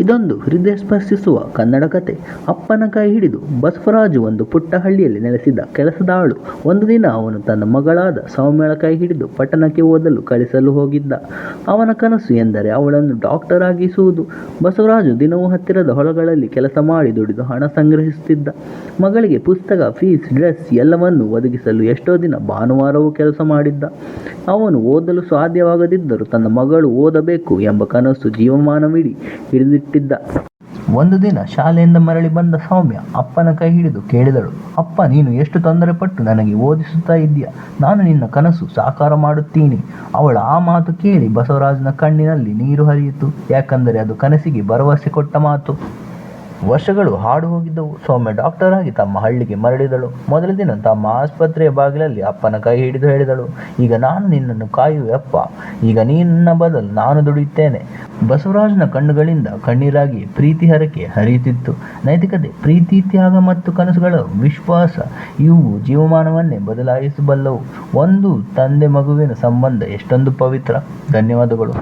ಇದೊಂದು ಹೃದಯ ಸ್ಪರ್ಶಿಸುವ ಕನ್ನಡ ಕತೆ. ಅಪ್ಪನ ಕೈ ಹಿಡಿದು. ಬಸವರಾಜು ಒಂದು ಪುಟ್ಟ ಹಳ್ಳಿಯಲ್ಲಿ ನೆಲೆಸಿದ್ದ ಕೆಲಸದಾಳು. ಒಂದು ದಿನ ಅವನು ತನ್ನ ಮಗಳಾದ ಸೌಮ್ಯಳ ಕೈ ಹಿಡಿದು ಪಟ್ಟಣಕ್ಕೆ ಓದಲು ಕಳಿಸಲು ಹೋಗಿದ್ದ. ಅವನ ಕನಸು ಎಂದರೆ ಅವಳನ್ನು ಡಾಕ್ಟರ್ ಆಗಿಸುವುದು. ಬಸವರಾಜು ದಿನವೂ ಹತ್ತಿರದ ಹೊಲಗಳಲ್ಲಿ ಕೆಲಸ ಮಾಡಿ ದುಡಿದು ಹಣ ಸಂಗ್ರಹಿಸುತ್ತಿದ್ದ. ಮಗಳಿಗೆ ಪುಸ್ತಕ, ಫೀಸ್, ಡ್ರೆಸ್ ಎಲ್ಲವನ್ನೂ ಒದಗಿಸಲು ಎಷ್ಟೋ ದಿನ ಭಾನುವಾರವೂ ಕೆಲಸ ಮಾಡಿದ್ದ. ಅವನು ಓದಲು ಸಾಧ್ಯವಾಗದಿದ್ದರೂ ತನ್ನ ಮಗಳು ಓದಬೇಕು ಎಂಬ ಕನಸು ಜೀವಮಾನವಿಡೀ ಹಿಡಿದಿಟ್ಟಿದ್ದ. ಒಂದು ದಿನ ಶಾಲೆಯಿಂದ ಮರಳಿ ಬಂದ ಸೌಮ್ಯ ಅಪ್ಪನ ಕೈ ಹಿಡಿದು ಕೇಳಿದಳು, ಅಪ್ಪ, ನೀನು ಎಷ್ಟು ತೊಂದರೆಪಟ್ಟು ನನಗೆ ಓದಿಸುತ್ತಾ ಇದ್ದೀಯ. ನಾನು ನಿನ್ನ ಕನಸು ಸಾಕಾರ ಮಾಡುತ್ತೀನಿ. ಅವಳ ಆ ಮಾತು ಕೇಳಿ ಬಸವರಾಜನ ಕಣ್ಣಿನಲ್ಲಿ ನೀರು ಹರಿಯಿತು. ಯಾಕಂದರೆ ಅದು ಕನಸಿಗೆ ಭರವಸೆ ಕೊಟ್ಟ ಮಾತು. ವರ್ಷಗಳು ಹಾಡು ಹೋಗಿದ್ದವು. ಸೌಮ್ಯ ಡಾಕ್ಟರ್ ಆಗಿ ತಮ್ಮ ಹಳ್ಳಿಗೆ ಮರಳಿದಳು. ಮೊದಲ ದಿನ ತಮ್ಮ ಆಸ್ಪತ್ರೆಯ ಬಾಗಿಲಲ್ಲಿ ಅಪ್ಪನ ಕೈ ಹಿಡಿದು ಹೇಳಿದಳು, ಈಗ ನಾನು ನಿನ್ನನ್ನು ಕಾಯುವೆ ಅಪ್ಪ. ಈಗ ನಿನ್ನ ಬದಲು ನಾನು ದುಡಿಯುತ್ತೇನೆ. ಬಸವರಾಜನ ಕಣ್ಣುಗಳಿಂದ ಕಣ್ಣೀರಾಗಿ ಪ್ರೀತಿ ಹರಕೆ ಹರಿಯುತ್ತಿತ್ತು. ನೈತಿಕತೆ, ಪ್ರೀತಿ, ತ್ಯಾಗ ಮತ್ತು ಕನಸುಗಳ ವಿಶ್ವಾಸ ಇವು ಜೀವಮಾನವನ್ನೇ ಬದಲಾಯಿಸಬಲ್ಲವು. ಒಂದು ತಂದೆ ಮಗುವಿನ ಸಂಬಂಧ ಎಷ್ಟೊಂದು ಪವಿತ್ರ. ಧನ್ಯವಾದಗಳು.